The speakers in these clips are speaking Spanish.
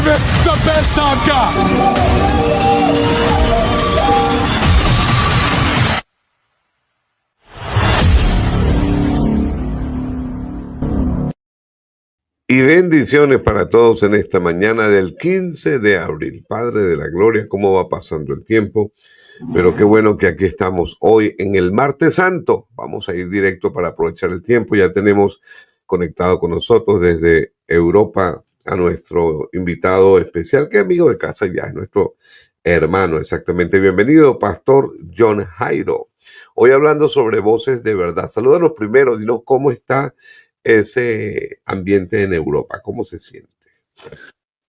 give it the best I've got. Y bendiciones para todos en esta mañana del 15 de abril. Padre de la gloria, cómo va pasando el tiempo. Pero qué bueno que aquí estamos hoy en el Martes Santo. Vamos a ir directo para aprovechar el tiempo. Ya tenemos conectado con nosotros desde Europa a nuestro invitado especial, que es amigo de casa ya, es nuestro hermano exactamente. Bienvenido, Pastor John Jairo. Hoy hablando sobre voces de verdad. Salúdanos primero, dinos cómo está ese ambiente en Europa, cómo se siente.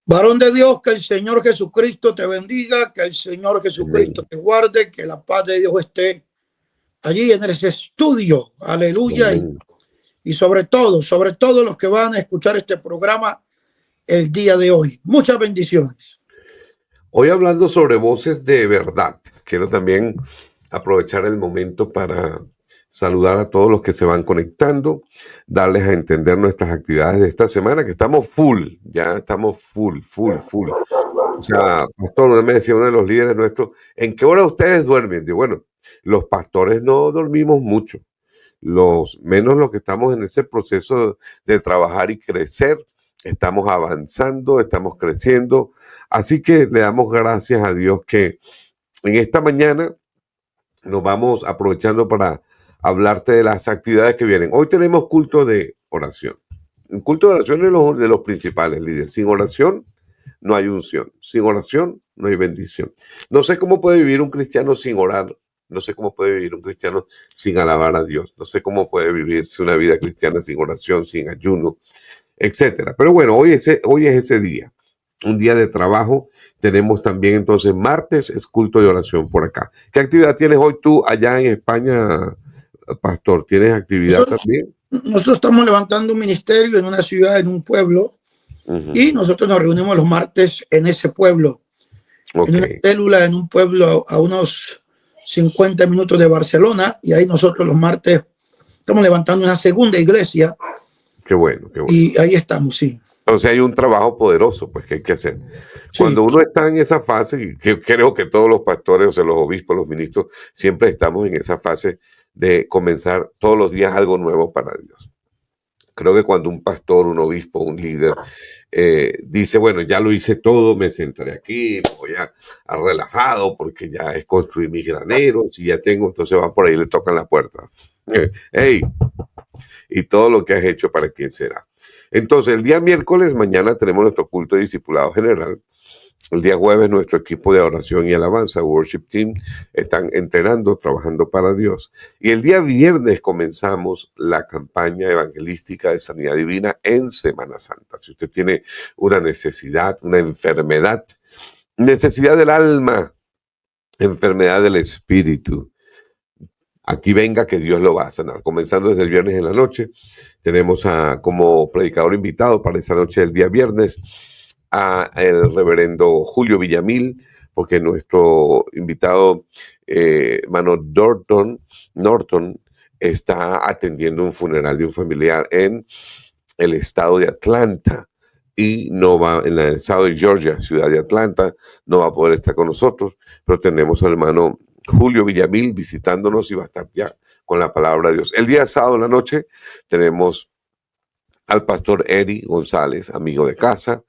Varón de Dios, que el Señor Jesucristo te bendiga, que el Señor Jesucristo Amén. te guarde, que la paz de Dios esté allí en ese estudio. Aleluya. Y sobre todo los que van a escuchar este programa el día de hoy. Muchas bendiciones. Hoy hablando sobre voces de verdad, quiero también aprovechar el momento para saludar a todos los que se van conectando, darles a entender nuestras actividades de esta semana, que estamos full, ya estamos full. O sea, pastor, me decía uno de los líderes nuestros, ¿en qué hora ustedes duermen? Digo, bueno, los pastores no dormimos mucho, menos los que estamos en ese proceso de trabajar y crecer, estamos avanzando, estamos creciendo, así que le damos gracias a Dios que en esta mañana nos vamos aprovechando para hablarte de las actividades que vienen. Hoy tenemos culto de oración. Un culto de oración es de los principales, líderes. Sin oración no hay unción. Sin oración no hay bendición. No sé cómo puede vivir un cristiano sin orar. No sé cómo puede vivir un cristiano sin alabar a Dios. No sé cómo puede vivirse una vida cristiana sin oración, sin ayuno, etcétera. Pero bueno, hoy es ese día. Un día de trabajo. Tenemos también entonces martes es culto de oración por acá. ¿Qué actividad tienes hoy tú allá en España, pastor? ¿Tienes actividad también? Nosotros estamos levantando un ministerio en una ciudad, en un pueblo, y nosotros nos reunimos los martes en ese pueblo, en una célula, en un pueblo a unos 50 minutos de Barcelona, y ahí nosotros los martes estamos levantando una segunda iglesia. Qué bueno. Y ahí estamos, sí. Entonces hay un trabajo poderoso pues que hay que hacer. Sí. Cuando uno está en esa fase, que creo que todos los pastores, o sea, los obispos, los ministros, siempre estamos en esa fase de comenzar todos los días algo nuevo para Dios. Creo que cuando un pastor, un obispo, un líder dice, bueno, ya lo hice todo, me sentaré aquí, me voy a relajado porque ya es construir mis graneros y ya tengo, entonces va por ahí y le tocan la puerta. Hey, y todo lo que has hecho, ¿para quién será? Entonces, el día miércoles, mañana tenemos nuestro culto de discipulado general. El día jueves, nuestro equipo de oración y alabanza, Worship Team, están entrenando, trabajando para Dios. Y el día viernes comenzamos la campaña evangelística de Sanidad Divina en Semana Santa. Si usted tiene una necesidad, una enfermedad, necesidad del alma, enfermedad del espíritu, aquí venga que Dios lo va a sanar. Comenzando desde el viernes en la noche, tenemos como predicador invitado para esa noche del día viernes a el reverendo Julio Villamil, porque nuestro invitado, hermano Norton, está atendiendo un funeral de un familiar en el estado de Atlanta y no va en el estado de Georgia, ciudad de Atlanta, no va a poder estar con nosotros, pero tenemos al hermano Julio Villamil visitándonos y va a estar ya con la palabra de Dios. El día sábado en la noche tenemos al pastor Eri González, amigo de casa.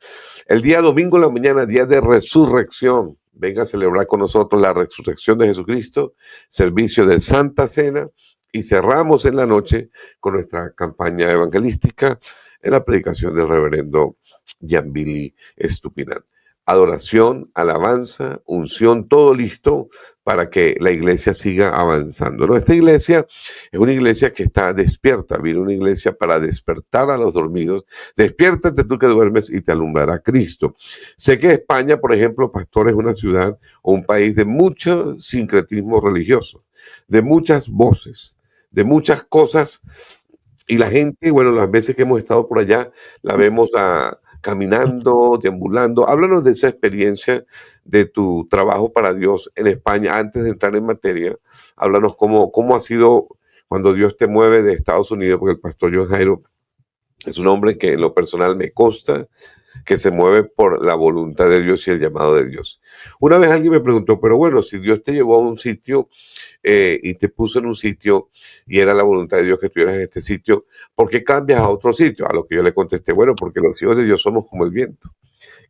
El día domingo en la mañana, día de resurrección. Venga a celebrar con nosotros la resurrección de Jesucristo, servicio de Santa Cena, y cerramos en la noche con nuestra campaña evangelística en la predicación del reverendo Gianbilly Estupinan. Adoración, alabanza, unción, todo listo para que la iglesia siga avanzando. ¿No? Esta iglesia es una iglesia que está despierta, viene una iglesia para despertar a los dormidos. Despiértate tú que duermes y te alumbrará Cristo. Sé que España, por ejemplo, pastor, es una ciudad o un país de mucho sincretismo religioso, de muchas voces, de muchas cosas, y la gente, bueno, las veces que hemos estado por allá, la vemos caminando, deambulando. Háblanos de esa experiencia de tu trabajo para Dios en España. Antes de entrar en materia, háblanos cómo ha sido cuando Dios te mueve de Estados Unidos, porque el pastor John Jairo es un hombre que en lo personal me consta, que se mueve por la voluntad de Dios y el llamado de Dios. Una vez alguien me preguntó, pero bueno, si Dios te llevó a un sitio y te puso en un sitio y era la voluntad de Dios que estuvieras en este sitio, ¿por qué cambias a otro sitio? A lo que yo le contesté, bueno, porque los hijos de Dios somos como el viento,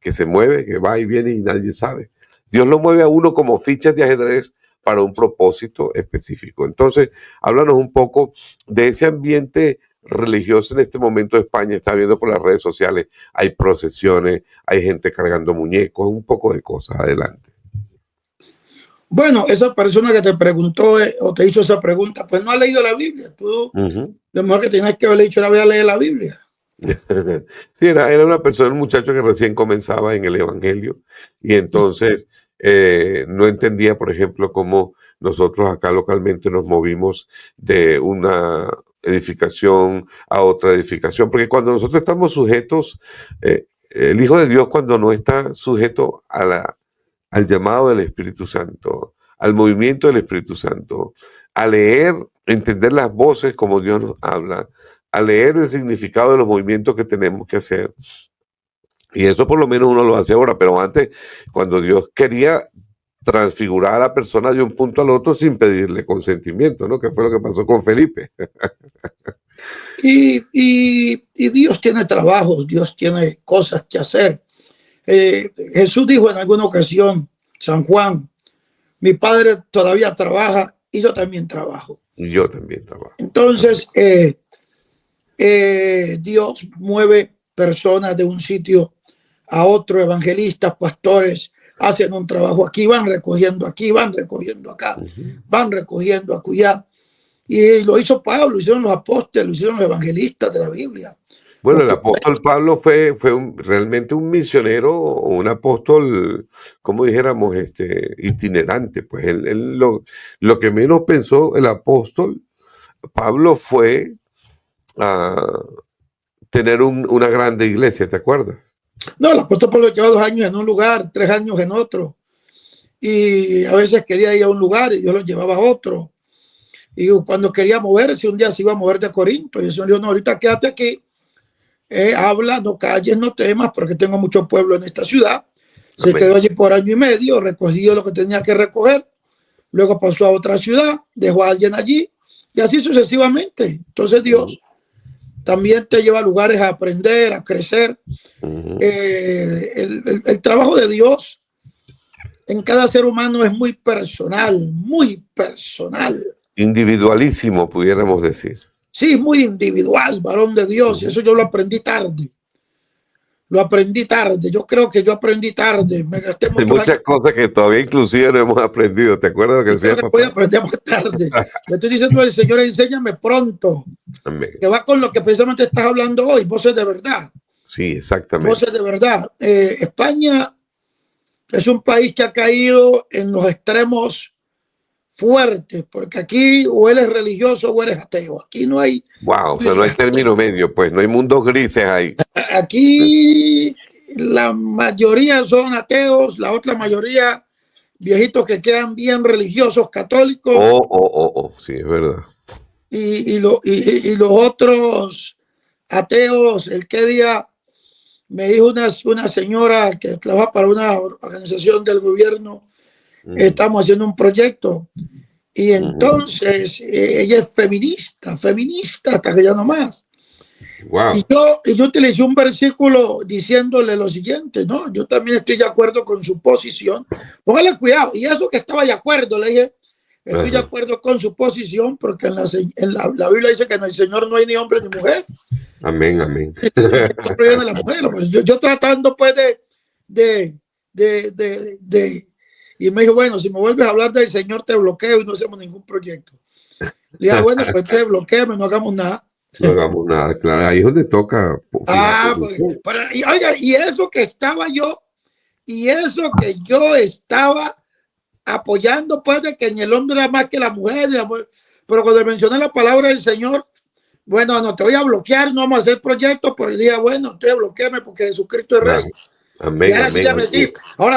que se mueve, que va y viene y nadie sabe. Dios lo mueve a uno como fichas de ajedrez para un propósito específico. Entonces, háblanos un poco de ese ambiente religioso en este momento de España. Está viendo por las redes sociales, hay procesiones, hay gente cargando muñecos, un poco de cosas. Adelante. Bueno, esa persona que te preguntó o te hizo esa pregunta, pues no ha leído la Biblia. Tú, lo mejor que tenías que haberle dicho era voy a leer la Biblia. Sí, era una persona, un muchacho que recién comenzaba en el evangelio y entonces no entendía, por ejemplo, cómo nosotros acá localmente nos movimos de una edificación a otra edificación, porque cuando nosotros estamos sujetos, el Hijo de Dios cuando no está sujeto al llamado del Espíritu Santo, al movimiento del Espíritu Santo, a leer, entender las voces como Dios nos habla, a leer el significado de los movimientos que tenemos que hacer. Y eso por lo menos uno lo hace ahora, pero antes, cuando Dios quería transfigurar a la persona de un punto al otro sin pedirle consentimiento, ¿no? Que fue lo que pasó con Felipe. Y Dios tiene trabajos, Dios tiene cosas que hacer. Jesús dijo en alguna ocasión, San Juan, mi padre todavía trabaja y yo también trabajo. Y yo también trabajo. Entonces, Dios mueve personas de un sitio a otro, evangelistas, pastores, hacen un trabajo aquí, van recogiendo acá, van recogiendo acullá. Y lo hizo Pablo, lo hicieron los apóstoles, lo hicieron los evangelistas de la Biblia. Bueno, el apóstol Pablo fue realmente un misionero o un apóstol, como dijéramos, itinerante. Pues lo que menos pensó el apóstol Pablo fue tener una grande iglesia, ¿te acuerdas? No, el apóstol Pablo lleva 2 años en un lugar, 3 años en otro. Y a veces quería ir a un lugar y yo lo llevaba a otro. Y cuando quería moverse, un día se iba a mover de Corinto. Y el Señor dijo, no, ahorita quédate aquí. Habla, no calles, no temas, porque tengo mucho pueblo en esta ciudad. Se quedó allí por 1 año y medio, recogió lo que tenía que recoger. Luego pasó a otra ciudad, dejó a alguien allí. Y así sucesivamente. Entonces Dios también te lleva a lugares a aprender, a crecer. El trabajo de Dios en cada ser humano es muy personal, muy personal. Individualísimo, pudiéramos decir. Sí, muy individual, varón de Dios. Y eso yo lo aprendí tarde. Lo aprendí tarde. Yo creo que yo aprendí tarde. Me gasté muchas cosas que todavía inclusive no hemos aprendido. ¿Te acuerdas que decía papá? Voy a aprender más tarde. Le estoy diciendo al Señor, enséñame pronto. Amén. Que va con lo que precisamente estás hablando hoy. Voces de verdad. Sí, exactamente. Voces de verdad. España es un país que ha caído en los extremos fuertes, porque aquí o eres religioso o eres ateo. Aquí no hay... Wow, o sea, no hay término medio, pues, no hay mundos grises ahí. Aquí la mayoría son ateos, la otra mayoría viejitos que quedan bien religiosos, católicos. Sí, es verdad. Y los otros ateos, el que día me dijo una señora que trabaja para una organización del gobierno, estamos haciendo un proyecto y entonces ella es feminista hasta que ya no más. Wow. Y yo utilicé un versículo diciéndole lo siguiente, ¿no? Yo también estoy de acuerdo con su posición. Póngale cuidado. Y eso que estaba de acuerdo, le dije, estoy de acuerdo con su posición porque en la Biblia dice que en el Señor no hay ni hombre ni mujer. Amén, amén. Yo tratando pues y me dijo, bueno, si me vuelves a hablar del Señor te bloqueo y no hacemos ningún proyecto. Le dije, bueno, pues te bloqueame, no hagamos nada. No hagamos nada, claro, ahí es donde toca. Y eso que yo estaba apoyando, pues, de que ni el hombre era más que la mujer, pero cuando mencioné la palabra del Señor, bueno, no te voy a bloquear, no vamos a hacer proyectos, por el día, bueno, te bloqueame porque Jesucristo es rey. Amén, y ahora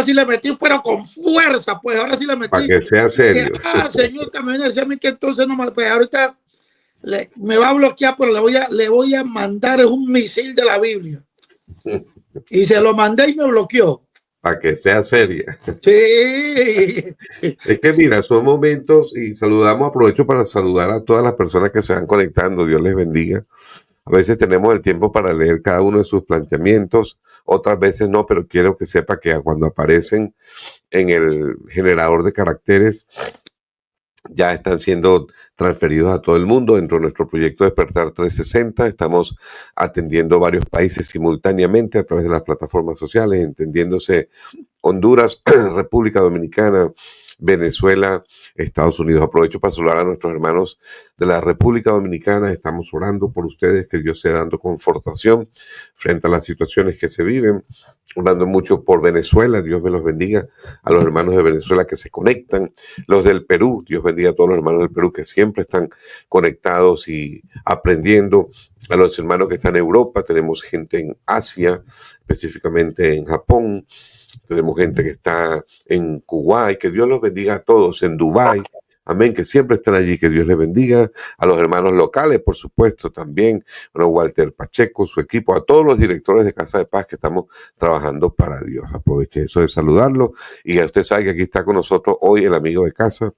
sí le metí, pero con fuerza, pues, ahora sí le metí. Para que sea serio. Señor, también decía a mí que entonces no me, pues ahorita me va a bloquear, pero le voy a mandar un misil de la Biblia. Y se lo mandé y me bloqueó. Para que sea seria. Sí. Es que mira, son momentos y aprovecho para saludar a todas las personas que se van conectando. Dios les bendiga. A veces tenemos el tiempo para leer cada uno de sus planteamientos, otras veces no, pero quiero que sepa que cuando aparecen en el generador de caracteres, ya están siendo transferidos a todo el mundo. Dentro de nuestro proyecto Despertar 360 estamos atendiendo varios países simultáneamente a través de las plataformas sociales, entendiéndose Honduras, República Dominicana, Venezuela, Estados Unidos. Aprovecho para saludar a nuestros hermanos de la República Dominicana. Estamos orando por ustedes, que Dios sea dando confortación frente a las situaciones que se viven. Orando mucho por Venezuela, Dios me los bendiga. A los hermanos de Venezuela que se conectan, los del Perú, Dios bendiga a todos los hermanos del Perú que siempre están conectados y aprendiendo. A los hermanos que están en Europa, tenemos gente en Asia, específicamente en Japón. Tenemos gente que está en Kuwait, que Dios los bendiga a todos, en Dubái, amén, que siempre están allí, que Dios les bendiga, a los hermanos locales, por supuesto, también, bueno, Walter Pacheco, su equipo, a todos los directores de Casa de Paz que estamos trabajando para Dios. Aproveche eso de saludarlo, y ya usted sabe que aquí está con nosotros hoy el amigo de casa.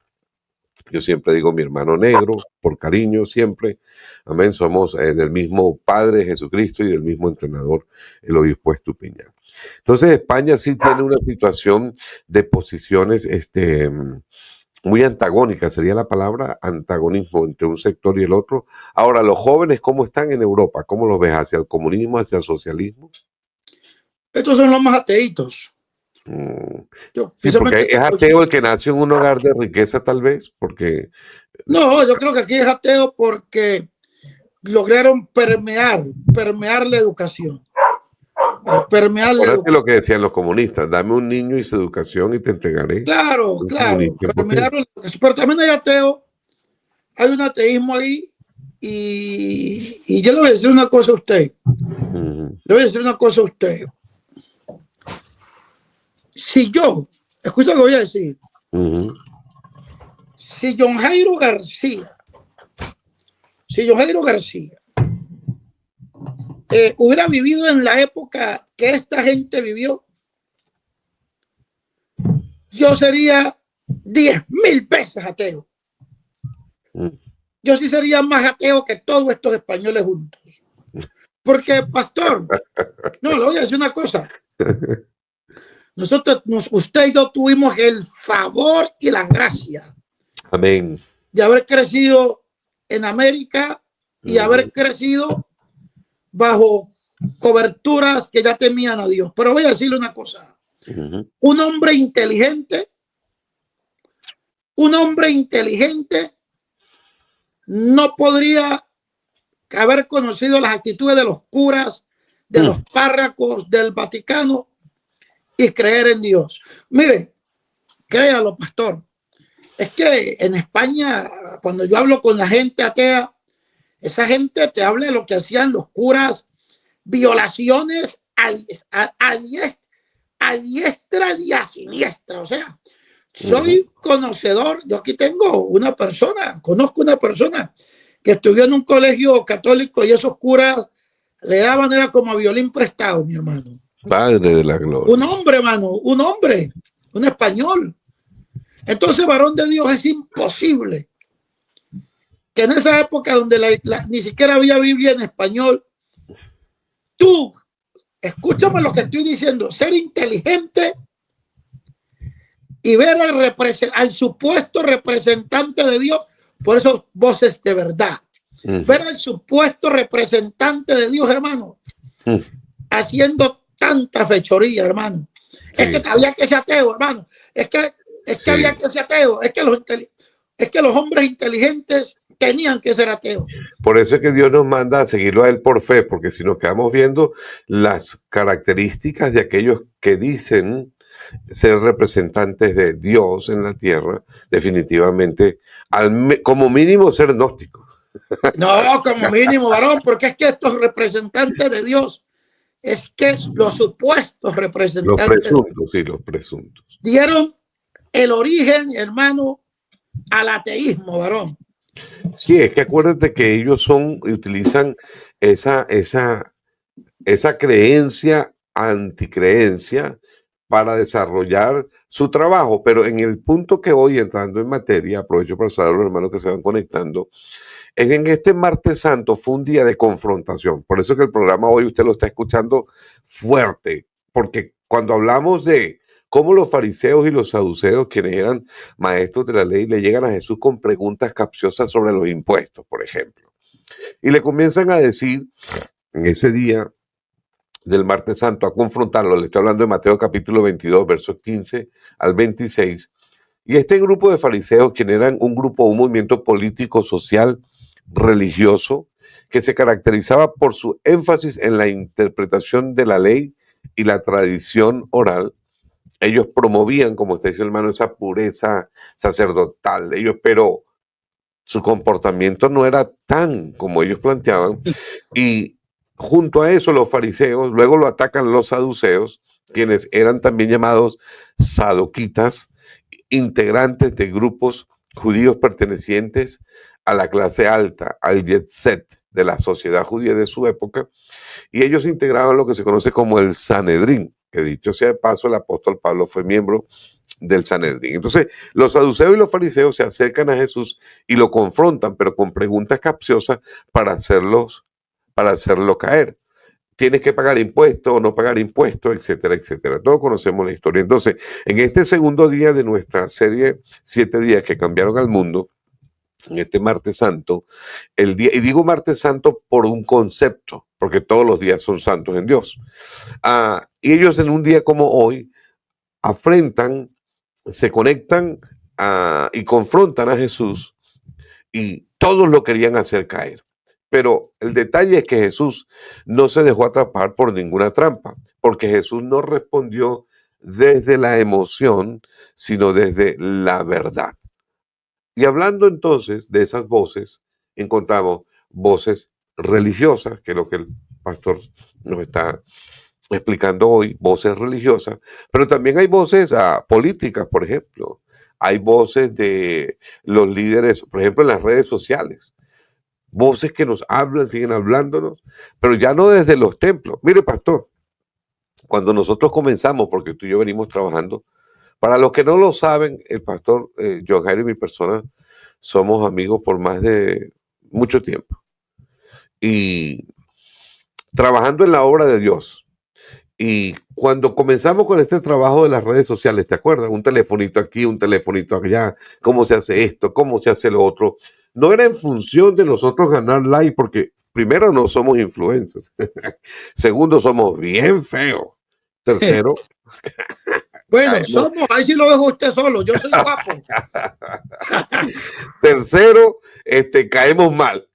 Yo siempre digo mi hermano negro, por cariño siempre. Amén. Somos del mismo Padre Jesucristo y del mismo entrenador, el obispo Estupiñán. Entonces España sí tiene una situación de posiciones muy antagónica, sería la palabra antagonismo entre un sector y el otro. Ahora, los jóvenes, ¿cómo están en Europa? ¿Cómo los ves? ¿Hacia el comunismo, hacia el socialismo? Estos son los más ateitos. Sí, porque es ateo el que nació en un hogar de riqueza, tal vez, porque... No, yo creo que aquí es ateo porque lograron permear la educación. Lo que decían los comunistas, dame un niño y su educación y te entregaré. Claro, pero también hay ateo, hay un ateísmo ahí y yo le voy a decir una cosa a usted. Le voy a decir una cosa a usted. Si yo, escucha lo que voy a decir, si John Jairo García hubiera vivido en la época que esta gente vivió, yo sería 10,000 veces ateo. Yo sí sería más ateo que todos estos españoles juntos. Porque, pastor, no, le voy a decir una cosa. Usted y yo tuvimos el favor y la gracia. Amén. De haber crecido en América y haber crecido bajo coberturas que ya temían a Dios. Pero voy a decirle una cosa. Un hombre inteligente no podría haber conocido las actitudes de los curas, de los párrocos del Vaticano y creer en Dios. Mire, créalo, pastor. Es que en España, cuando yo hablo con la gente atea, esa gente te habla de lo que hacían los curas, violaciones a diestra y a siniestra. O sea, soy conocedor. Yo aquí conozco una persona que estudió en un colegio católico y esos curas le daban, era como violín prestado, mi hermano. Padre de la gloria. Un hombre, hermano, un español. Entonces, varón de Dios, es imposible que en esa época donde ni siquiera había Biblia en español, tú, escúchame lo que estoy diciendo, ser inteligente y ver al supuesto representante de Dios, por eso voces de verdad, ver al supuesto representante de Dios, hermano, haciendo tanta fechoría, hermano. Sí. Es que había que ser ateo, hermano. Es que había que ser ateo. Es que los hombres inteligentes tenían que ser ateos. Por eso es que Dios nos manda a seguirlo a él por fe, porque si nos quedamos viendo las características de aquellos que dicen ser representantes de Dios en la tierra, definitivamente, como mínimo ser gnósticos. No, como mínimo, varón, porque es que estos representantes de Dios, es que los supuestos representantes, los presuntos, dieron el origen, hermano, al ateísmo, varón. Sí, es que acuérdate que ellos utilizan esa creencia anticreencia para desarrollar su trabajo. Pero en el punto que hoy, entrando en materia, aprovecho para saludar a los hermanos que se van conectando, en este martes santo fue un día de confrontación. Por eso que el programa hoy usted lo está escuchando fuerte, porque cuando hablamos de cómo los fariseos y los saduceos, quienes eran maestros de la ley, le llegan a Jesús con preguntas capciosas sobre los impuestos, por ejemplo, y le comienzan a decir en ese día del martes santo, a confrontarlo. Le estoy hablando de Mateo capítulo 22, versos 15 al 26. Y este grupo de fariseos, quienes eran un grupo, un movimiento político, social, religioso, que se caracterizaba por su énfasis en la interpretación de la ley y la tradición oral. Ellos promovían, como usted dice, hermano, esa pureza sacerdotal. Pero su comportamiento no era tan como ellos planteaban. Y junto a eso, los fariseos, luego lo atacan los saduceos, quienes eran también llamados sadoquitas, integrantes de grupos judíos pertenecientes a la clase alta, al jet set de la sociedad judía de su época, y ellos integraban lo que se conoce como el Sanedrín, que dicho sea de paso, el apóstol Pablo fue miembro del Sanedrín. Entonces, los saduceos y los fariseos se acercan a Jesús y lo confrontan, pero con preguntas capciosas para hacerlo caer. Tienes que pagar impuestos o no pagar impuestos, etcétera, etcétera. Todos conocemos la historia. Entonces, en este segundo día de nuestra serie 7 días que cambiaron al mundo, en este martes santo, y digo martes santo por un concepto, porque todos los días son santos en Dios. Y ellos en un día como hoy afrentan, se conectan y confrontan a Jesús, y todos lo querían hacer caer. Pero el detalle es que Jesús no se dejó atrapar por ninguna trampa, porque Jesús no respondió desde la emoción, sino desde la verdad. Y hablando entonces de esas voces, encontramos voces religiosas, que es lo que el pastor nos está explicando hoy, voces religiosas, pero también hay voces políticas, por ejemplo. Hay voces de los líderes, por ejemplo, en las redes sociales. Voces que nos hablan, siguen hablándonos, pero ya no desde los templos. Mire, pastor, cuando nosotros comenzamos, porque tú y yo venimos trabajando, para los que no lo saben, el pastor John Jairo y mi persona somos amigos por más de mucho tiempo. Y trabajando en la obra de Dios. Y cuando comenzamos con este trabajo de las redes sociales, ¿te acuerdas? Un telefonito aquí, un telefonito allá, cómo se hace esto, cómo se hace lo otro. No era en función de nosotros ganar like, porque primero no somos influencers. Segundo, somos bien feos. Tercero, Bueno, somos, ahí sí lo dejo usted solo, yo soy guapo. Tercero, caemos mal.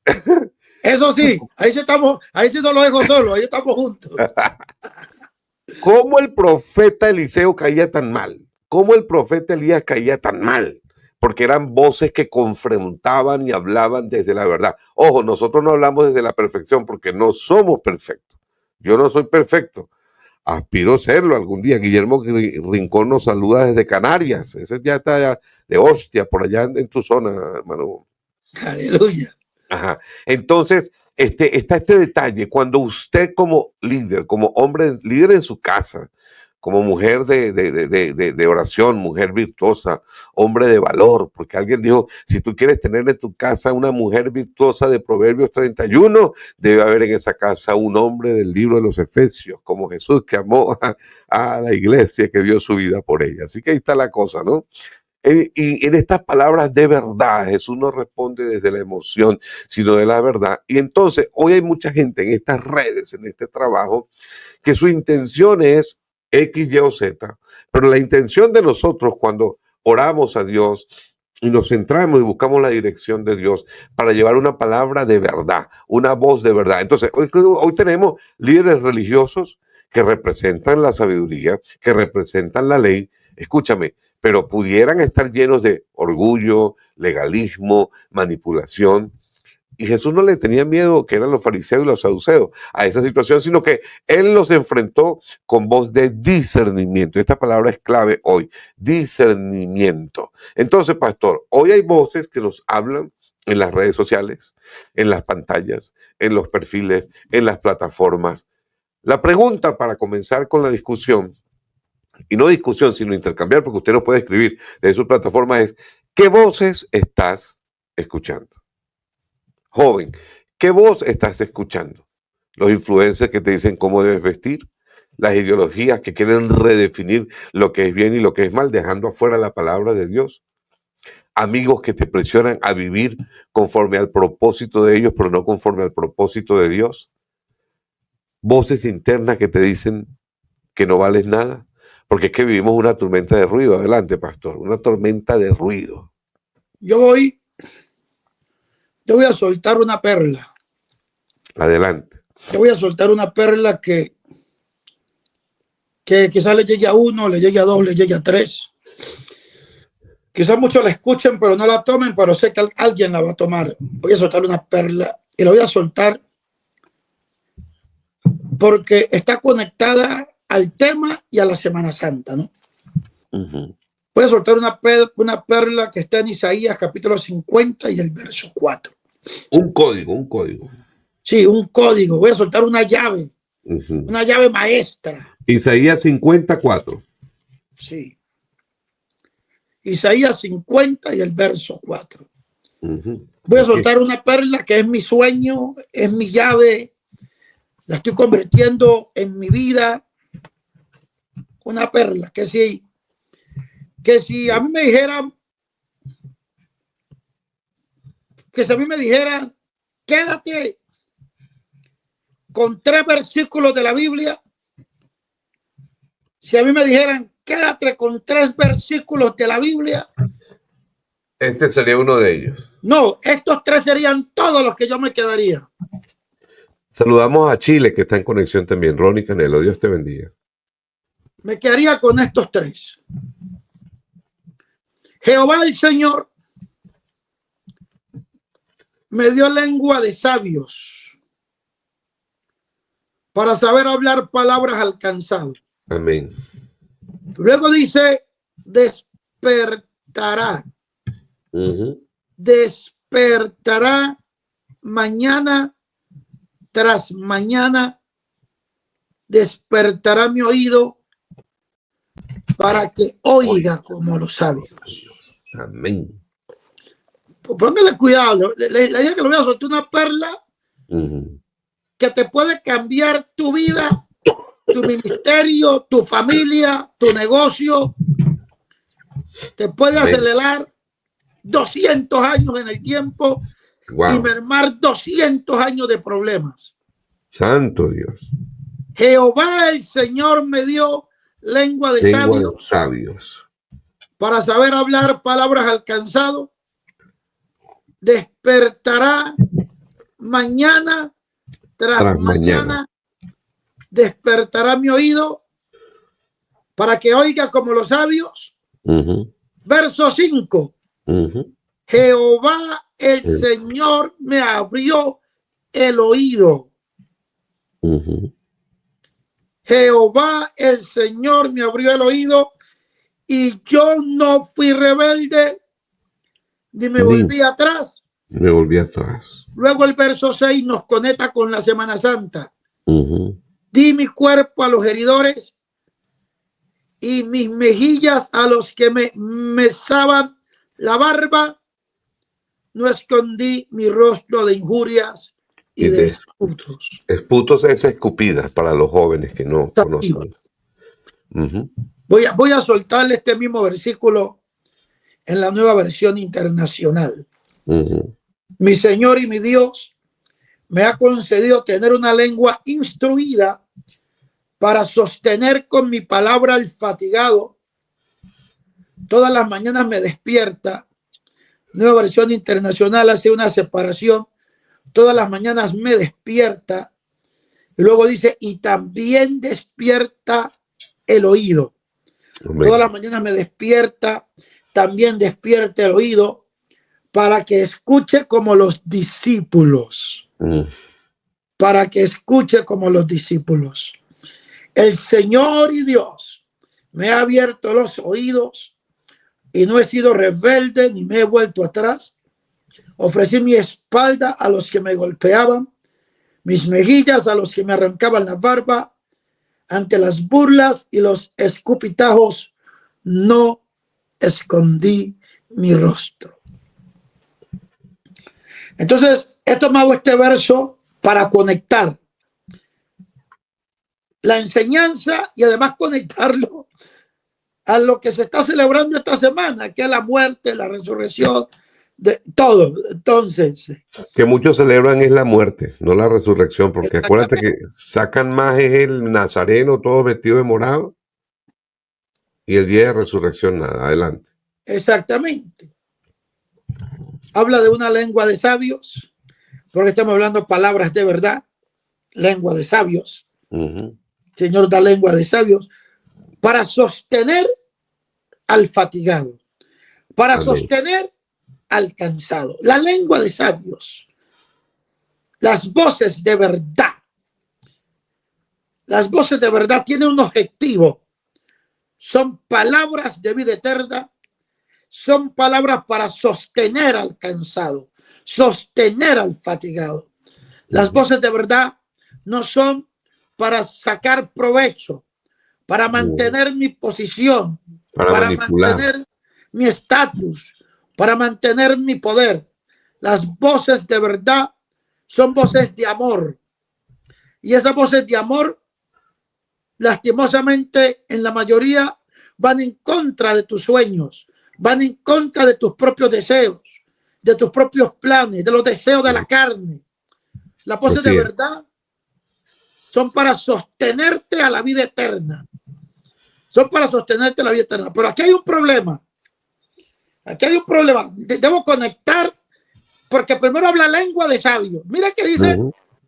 Eso sí, ahí sí no lo dejo solo, ahí estamos juntos. ¿Cómo el profeta Eliseo caía tan mal? ¿Cómo el profeta Elías caía tan mal? Porque eran voces que confrontaban y hablaban desde la verdad. Ojo, nosotros no hablamos desde la perfección porque no somos perfectos. Yo no soy perfecto. Aspiro a serlo algún día. Guillermo Rincón nos saluda desde Canarias. Ese ya está de hostia por allá en tu zona, hermano. Aleluya. Ajá. Entonces, está este detalle. Cuando usted como líder, como hombre líder en su casa, como mujer de oración, mujer virtuosa, hombre de valor, porque alguien dijo, si tú quieres tener en tu casa una mujer virtuosa de Proverbios 31, debe haber en esa casa un hombre del libro de los Efesios, como Jesús que amó a la iglesia, que dio su vida por ella. Así que ahí está la cosa, ¿no? Y en estas palabras de verdad, Jesús no responde desde la emoción, sino de la verdad. Y entonces, hoy hay mucha gente en estas redes, en este trabajo, que su intención es X, Y o Z, pero la intención de nosotros cuando oramos a Dios y nos centramos y buscamos la dirección de Dios para llevar una palabra de verdad, una voz de verdad. Entonces, hoy tenemos líderes religiosos que representan la sabiduría, que representan la ley. Escúchame, pero pudieran estar llenos de orgullo, legalismo, manipulación. Y Jesús no le tenía miedo, que eran los fariseos y los saduceos, a esa situación, sino que él los enfrentó con voz de discernimiento. Esta palabra es clave hoy, discernimiento. Entonces, pastor, hoy hay voces que nos hablan en las redes sociales, en las pantallas, en los perfiles, en las plataformas. La pregunta para comenzar con la discusión, y no discusión, sino intercambiar, porque usted lo puede escribir desde su plataforma, es: ¿qué voces estás escuchando? Joven, ¿qué voz estás escuchando? Los influencers que te dicen cómo debes vestir, las ideologías que quieren redefinir lo que es bien y lo que es mal, dejando afuera la palabra de Dios. Amigos que te presionan a vivir conforme al propósito de ellos, pero no conforme al propósito de Dios. Voces internas que te dicen que no vales nada, porque es que vivimos una tormenta de ruido. Adelante, pastor, una tormenta de ruido. Yo voy a soltar una perla. Adelante. Yo voy a soltar una perla que quizás le llegue a uno, le llegue a dos, le llegue a tres. Quizás muchos la escuchen, pero no la tomen, pero sé que alguien la va a tomar. Voy a soltar una perla y la voy a soltar porque está conectada al tema y a la Semana Santa, ¿no? Voy a soltar una perla que está en Isaías capítulo 50 y el verso 4. Un código. Sí, un código. Voy a soltar una llave, una llave maestra. Isaías 54. Sí. Isaías 50 y el verso 4. Voy a soltar una perla que es mi sueño, es mi llave. La estoy convirtiendo en mi vida. Una perla que si a mí me dijeran, quédate con 3 versículos de la Biblia, si a mí me dijeran, quédate con 3 versículos de la Biblia, este sería uno de ellos. No, estos 3 serían todos los que yo me quedaría. Saludamos a Chile, que está en conexión también. Ronnie Canelo, Dios te bendiga. Me quedaría con estos 3. Jehová el Señor me dio lengua de sabios para saber hablar palabras al cansado. Amén. Luego dice, despertará. Despertará mañana tras mañana, despertará mi oído para que oiga como los sabios. Amén. Póngale cuidado. Le dije que le voy a soltar una perla que te puede cambiar tu vida, tu ministerio, tu familia, tu negocio. Te puede acelerar 200 años en el tiempo y mermar 200 años de problemas. Santo Dios. Jehová el Señor me dio lengua de sabios para saber hablar palabras al cansado. Despertará mañana tras mañana. Despertará mi oído para que oiga como los sabios. Verso 5. Jehová el Señor me abrió el oído. Jehová el Señor me abrió el oído y yo no fui rebelde ni me volví atrás. Luego el verso 6 nos conecta con la Semana Santa. Di mi cuerpo a los heridores y mis mejillas a los que me mesaban la barba. No escondí mi rostro de injurias y de esputos. Esputos es escupidas para los jóvenes que no conocen. Voy a soltarle este mismo versículo en la Nueva Versión Internacional. Mi Señor y mi Dios me ha concedido tener una lengua instruida para sostener con mi palabra al fatigado. Todas las mañanas me despierta. Nueva Versión Internacional hace una separación. Todas las mañanas me despierta. Y luego dice, y también despierta el oído. Amén. Todas las mañanas me despierta, también despierta el oído para que escuche como los discípulos. Para que escuche como los discípulos. El Señor y Dios me ha abierto los oídos y no he sido rebelde ni me he vuelto atrás. Ofrecí mi espalda a los que me golpeaban, mis mejillas a los que me arrancaban la barba, ante las burlas y los escupitajos, no escondí mi rostro. Entonces, he tomado este verso para conectar la enseñanza y además conectarlo a lo que se está celebrando esta semana, que es la muerte, la resurrección, de todo. Entonces, que muchos celebran es la muerte, no la resurrección, porque acuérdate que sacan más es el nazareno todo vestido de morado y el día de resurrección nada. Adelante. exactamente. Habla de una lengua de sabios, porque estamos hablando palabras de verdad, lengua de sabios. Señor da lengua de sabios para sostener al fatigado, para Amén. sostener al cansado. La lengua de sabios, las voces de verdad. Las voces de verdad tienen un objetivo. Son palabras de vida eterna. Son palabras para sostener al cansado, sostener al fatigado. Las voces de verdad no son para sacar provecho, para mantener mi posición, para mantener mi estatus, para mantener mi poder. Las voces de verdad son voces de amor. Y esas voces de amor, lastimosamente, en la mayoría van en contra de tus sueños, van en contra de tus propios deseos, de tus propios planes, de los deseos de la carne. Las voces de verdad son para sostenerte a la vida eterna. Son para sostenerte a la vida eterna. Pero aquí hay un problema. Aquí hay un problema. Debo conectar, porque primero habla lengua de sabios. Mira que dice,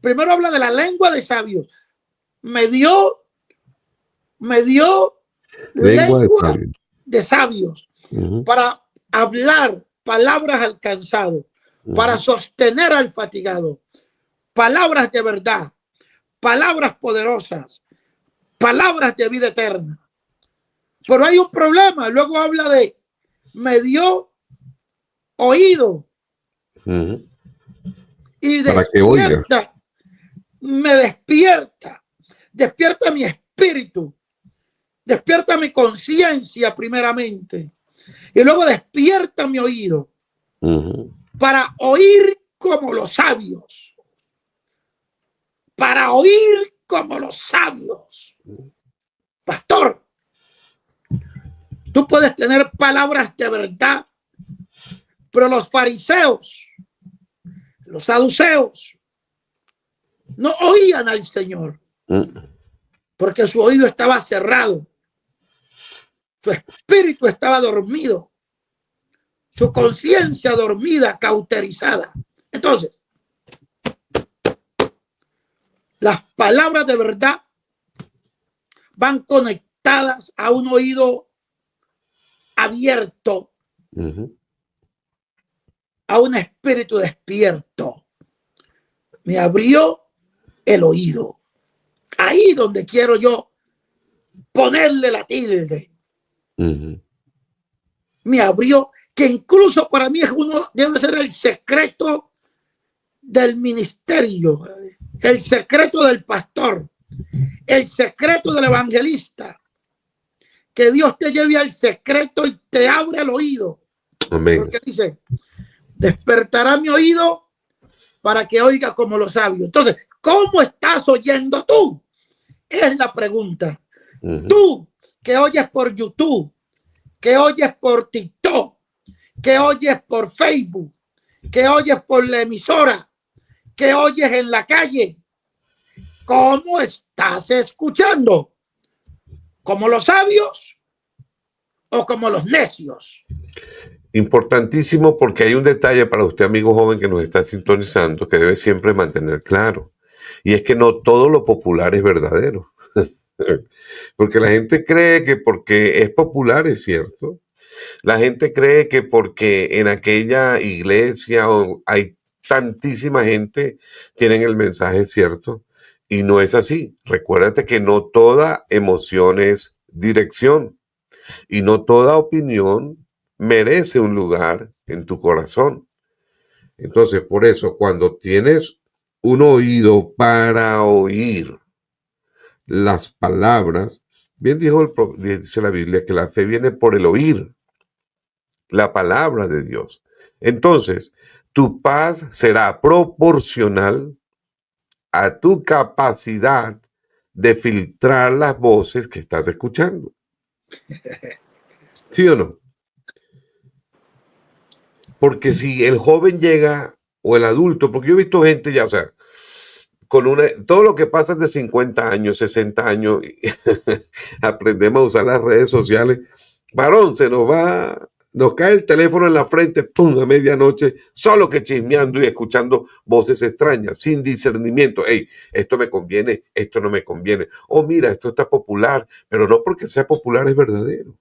primero habla de la lengua de sabios. Me dio lengua de sabios para hablar palabras al cansado, para sostener al fatigado, palabras de verdad, palabras poderosas, palabras de vida eterna. Pero hay un problema. Luego habla de me dio oído y despierta, me despierta, despierta mi espíritu, despierta mi conciencia primeramente y luego despierta mi oído para oír como los sabios, para oír como los sabios. Pastor, tú puedes tener palabras de verdad, pero los fariseos, los saduceos, no oían al Señor porque su oído estaba cerrado, su espíritu estaba dormido, su conciencia dormida, cauterizada. Entonces, las palabras de verdad van conectadas a un oído abierto, a un espíritu despierto. Me abrió el oído. Ahí donde quiero yo ponerle la tilde. Me abrió, que incluso para mí es uno, debe ser el secreto del ministerio, el secreto del pastor, el secreto del evangelista. Que Dios te lleve al secreto y te abre el oído. Amén. Porque dice, despertará mi oído para que oiga como los sabios. Entonces, ¿cómo estás oyendo tú? Es la pregunta. Tú que oyes por YouTube, que oyes por TikTok, que oyes por Facebook, que oyes por la emisora, que oyes en la calle, ¿cómo estás escuchando? ¿Como los sabios o como los necios? Importantísimo, porque hay un detalle para usted, amigo joven que nos está sintonizando, que debe siempre mantener claro. Y es que no todo lo popular es verdadero. Porque la gente cree que porque es popular es cierto. La gente cree que porque en aquella iglesia hay tantísima gente, tienen el mensaje cierto. Y no es así. Recuérdate que no toda emoción es dirección. Y no toda opinión merece un lugar en tu corazón. Entonces, por eso, cuando tienes un oído para oír, las palabras. Bien dice la Biblia que la fe viene por el oír la palabra de Dios. Entonces, tu paz será proporcional a tu capacidad de filtrar las voces que estás escuchando. ¿Sí o no? Porque si el joven llega, o el adulto, porque yo he visto gente ya, o sea, todo lo que pasa de 50 años, 60 años, aprendemos a usar las redes sociales. Varón, nos cae el teléfono en la frente, pum, a medianoche, solo que chismeando y escuchando voces extrañas, sin discernimiento. Hey, esto me conviene, esto no me conviene. Oh, mira, esto está popular, pero no porque sea popular es verdadero.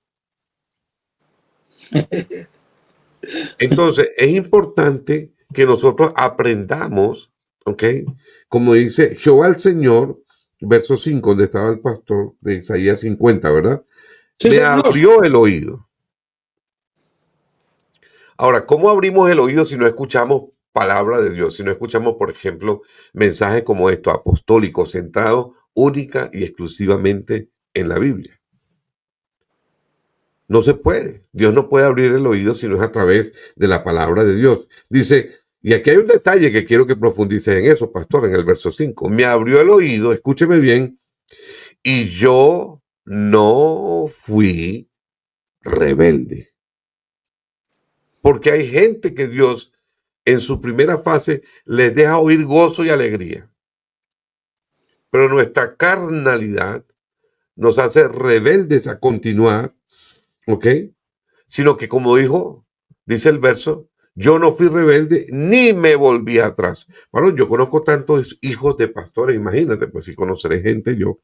Entonces, es importante que nosotros aprendamos, ¿ok? Como dice Jehová el Señor, verso 5, donde estaba el pastor de Isaías 50, ¿verdad? Sí, me señor. abrió el oído. Ahora, ¿cómo abrimos el oído si no escuchamos palabra de Dios? Si no escuchamos, por ejemplo, mensajes como estos, apostólicos, centrados única y exclusivamente en la Biblia. No se puede. Dios no puede abrir el oído si no es a través de la palabra de Dios. Dice, y aquí hay un detalle que quiero que profundice en eso, pastor, en el verso 5. Me abrió el oído, escúcheme bien, y yo no fui rebelde. Porque hay gente que Dios en su primera fase les deja oír gozo y alegría. Pero nuestra carnalidad nos hace rebeldes a continuar, ¿ok? Sino que como dice el verso, yo no fui rebelde ni me volví atrás. Bueno, yo conozco tantos hijos de pastores, imagínate, pues si conoceré gente yo,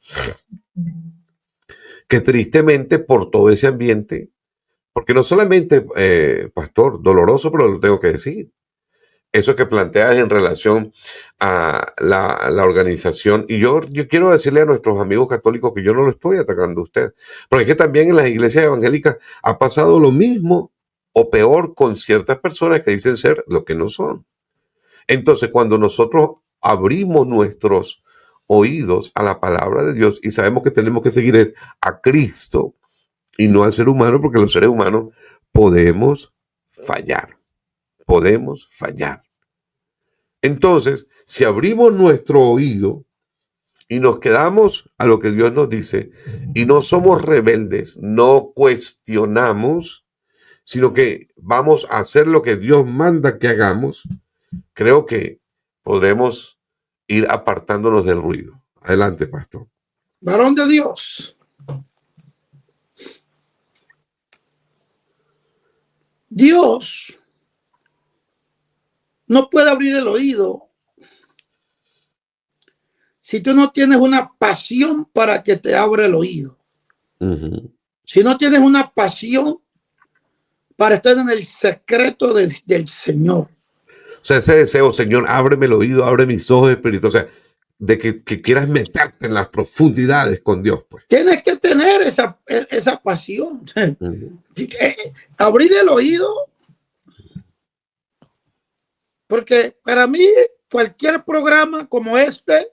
que tristemente por todo ese ambiente, porque no solamente, pastor, doloroso, pero lo tengo que decir, eso que planteas en relación a la organización. Y yo quiero decirle a nuestros amigos católicos que yo no lo estoy atacando a usted, porque es que también en las iglesias evangélicas ha pasado lo mismo o peor con ciertas personas que dicen ser lo que no son. Entonces, cuando nosotros abrimos nuestros oídos a la palabra de Dios y sabemos que tenemos que seguir es a Cristo y no al ser humano, porque los seres humanos podemos fallar. Podemos fallar. Entonces, si abrimos nuestro oído y nos quedamos a lo que Dios nos dice y no somos rebeldes, no cuestionamos, sino que vamos a hacer lo que Dios manda que hagamos, creo que podremos ir apartándonos del ruido. Adelante, pastor. Varón de Dios. Dios no puede abrir el oído si tú no tienes una pasión para que te abra el oído. Si no tienes una pasión para estar en el secreto del Señor. O sea, ese deseo, Señor, ábreme el oído, abre mis ojos espirituales, o sea, de que quieras meterte en las profundidades con Dios, pues. Tienes que tener esa pasión. Abrir el oído. Porque para mí, cualquier programa como este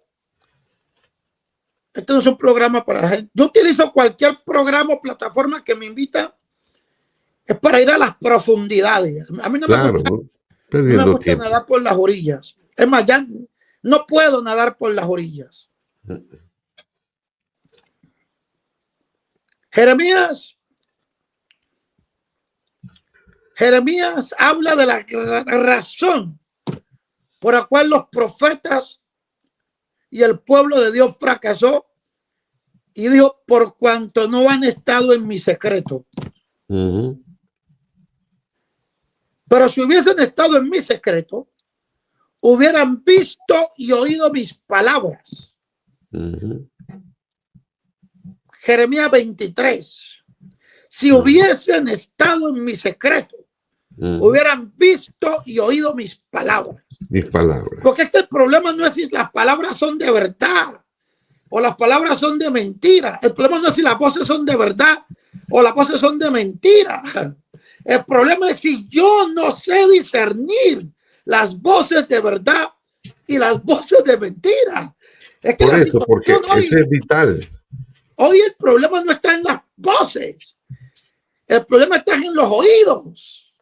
no es un programa para gente. Yo utilizo cualquier programa o plataforma que me invita es para ir a las profundidades. A mí no me gusta nadar por las orillas. Es más, ya no puedo nadar por las orillas. Jeremías habla de la razón por la cual los profetas y el pueblo de Dios fracasó, y dijo, por cuanto no han estado en mi secreto. Pero si hubiesen estado en mi secreto, hubieran visto y oído mis palabras. Jeremías 23. Si hubiesen estado en mi secreto, hubieran visto y oído mis palabras. Porque el problema no es si las palabras son de verdad o las palabras son de mentira. El problema no es si las voces son de verdad o las voces son de mentira. El problema es si yo no sé discernir las voces de verdad y las voces de mentira. Es que Por la eso, porque situación eso es vital. hoy el problema no está en las voces, el problema está en los oídos.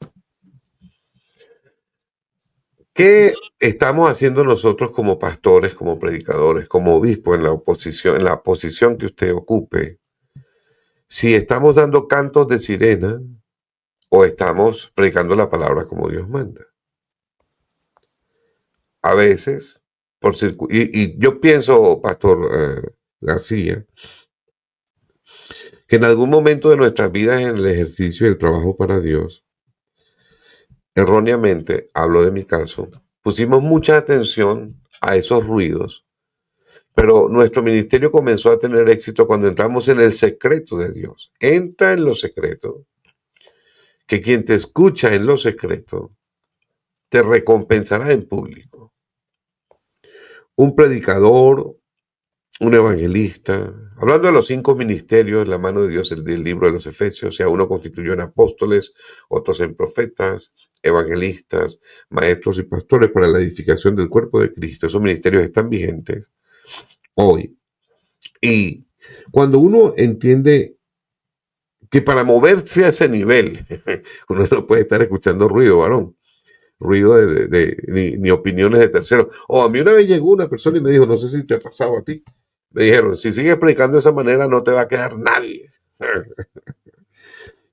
¿Qué estamos haciendo nosotros como pastores, como predicadores, como obispos en la posición que usted ocupe? Si estamos dando cantos de sirena o estamos predicando la palabra como Dios manda. A veces, y yo pienso, Pastor García, que en algún momento de nuestras vidas en el ejercicio y el trabajo para Dios, erróneamente, hablo de mi caso, pusimos mucha atención a esos ruidos, pero nuestro ministerio comenzó a tener éxito cuando entramos en el secreto de Dios. Entra en lo secreto, que quien te escucha en lo secreto te recompensará en público. Un predicador, un evangelista, hablando de los 5 ministerios, la mano de Dios, del libro de los Efesios, o sea, uno constituyó en apóstoles, otros en profetas, evangelistas, maestros y pastores para la edificación del cuerpo de Cristo. Esos ministerios están vigentes hoy. Y cuando uno entiende que para moverse a ese nivel, uno no puede estar escuchando ruido, varón. Ruido ni opiniones de terceros. A mí una vez llegó una persona y me dijo, no sé si te ha pasado a ti. Me dijeron, si sigues predicando de esa manera no te va a quedar nadie.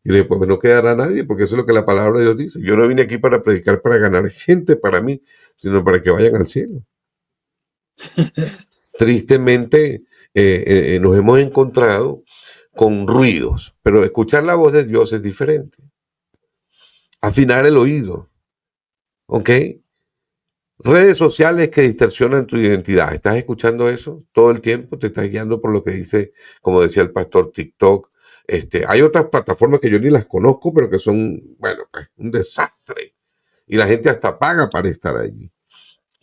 Y le dije, pues no quedará nadie, porque eso es lo que la palabra de Dios dice. Yo no vine aquí para predicar, para ganar gente para mí, sino para que vayan al cielo. Tristemente, nos hemos encontrado con ruidos, pero escuchar la voz de Dios es diferente. Afinar el oído. ¿Ok? Redes sociales que distorsionan tu identidad. ¿Estás escuchando eso todo el tiempo? ¿Te estás guiando por lo que dice, como decía el pastor, TikTok? Hay otras plataformas que yo ni las conozco, pero que son, bueno, pues un desastre. Y la gente hasta paga para estar allí,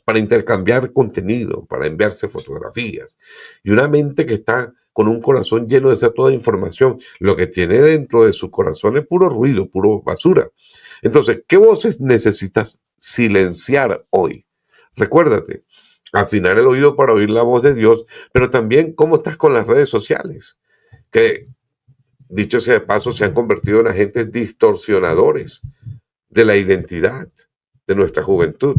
para intercambiar contenido, para enviarse fotografías. Y una mente que está con un corazón lleno de esa toda información, lo que tiene dentro de su corazón es puro ruido, puro basura. Entonces, ¿qué voces necesitas silenciar hoy? Recuérdate, afinar el oído para oír la voz de Dios, pero también cómo estás con las redes sociales, que, dicho sea de paso, se han convertido en agentes distorsionadores de la identidad de nuestra juventud.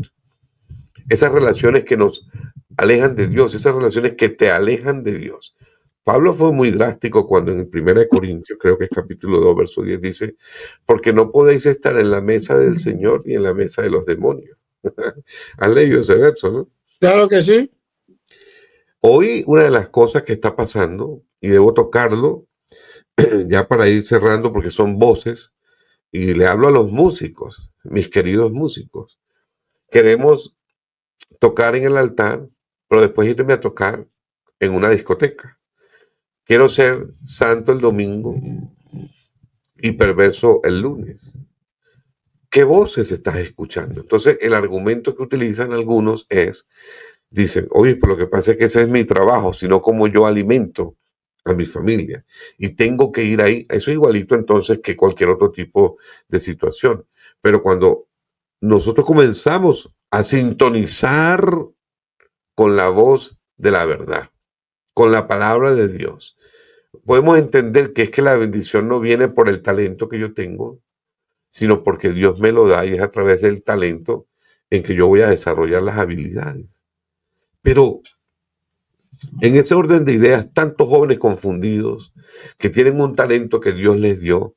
Esas relaciones que nos alejan de Dios, esas relaciones que te alejan de Dios. Pablo fue muy drástico cuando en el 1 Corintios, creo que es capítulo 2, verso 10, dice, porque no podéis estar en la mesa del Señor y en la mesa de los demonios. ¿Has leído ese verso, no? Claro que sí. Hoy una de las cosas que está pasando, y debo tocarlo, ya para ir cerrando porque son voces, y le hablo a los músicos, mis queridos músicos. Queremos tocar en el altar, pero después irme a tocar en una discoteca. Quiero ser santo el domingo y perverso el lunes. ¿Qué voces estás escuchando? Entonces, el argumento que utilizan algunos es, dicen, oye, pues lo que pasa es que ese es mi trabajo, sino como yo alimento a mi familia. Y tengo que ir ahí. Eso es igualito entonces que cualquier otro tipo de situación. Pero cuando nosotros comenzamos a sintonizar con la voz de la verdad, con la palabra de Dios, podemos entender que es que la bendición no viene por el talento que yo tengo, sino porque Dios me lo da y es a través del talento en que yo voy a desarrollar las habilidades. Pero en ese orden de ideas, tantos jóvenes confundidos que tienen un talento que Dios les dio,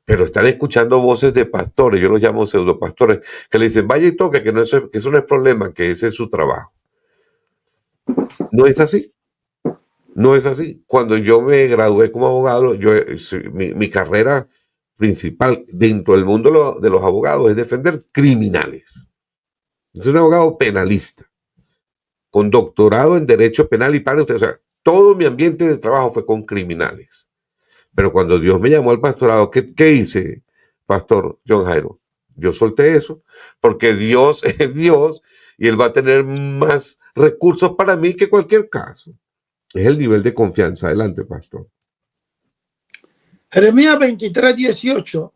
pero están escuchando voces de pastores, yo los llamo pseudopastores, que le dicen, vaya y toque, que eso no es problema, que ese es su trabajo. No es así. No es así. Cuando yo me gradué como abogado, mi carrera principal dentro del mundo de los abogados es defender criminales. Soy un abogado penalista, con doctorado en Derecho Penal y Padre. O sea, todo mi ambiente de trabajo fue con criminales. Pero cuando Dios me llamó al pastorado, ¿qué hice, Pastor John Jairo? Yo solté eso, porque Dios es Dios y Él va a tener más recursos para mí que cualquier caso. Es el nivel de confianza. Adelante, pastor. Jeremías 23:18.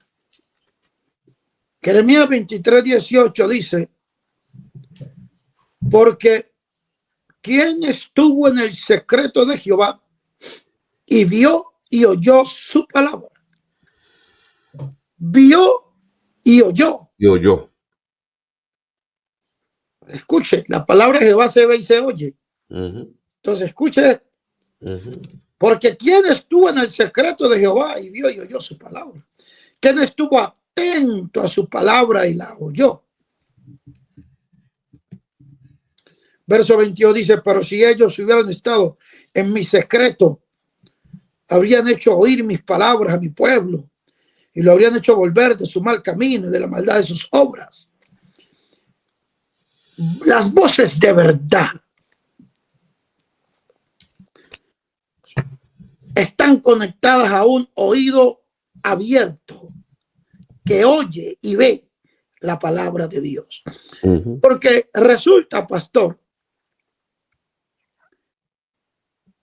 Jeremías 23:18 dice, porque ¿Quién estuvo en el secreto de Jehová y vio y oyó su palabra? Vio y oyó. Y oyó. Escuche, la palabra de Jehová se ve y se oye. Entonces, escuche. Porque ¿quién estuvo en el secreto de Jehová y vio y oyó su palabra? ¿Quién estuvo atento a su palabra y la oyó? Verso 22 dice, pero si ellos hubieran estado en mi secreto, habrían hecho oír mis palabras a mi pueblo y lo habrían hecho volver de su mal camino y de la maldad de sus obras. Las voces de verdad están conectadas a un oído abierto que oye y ve la palabra de Dios. Porque resulta, pastor,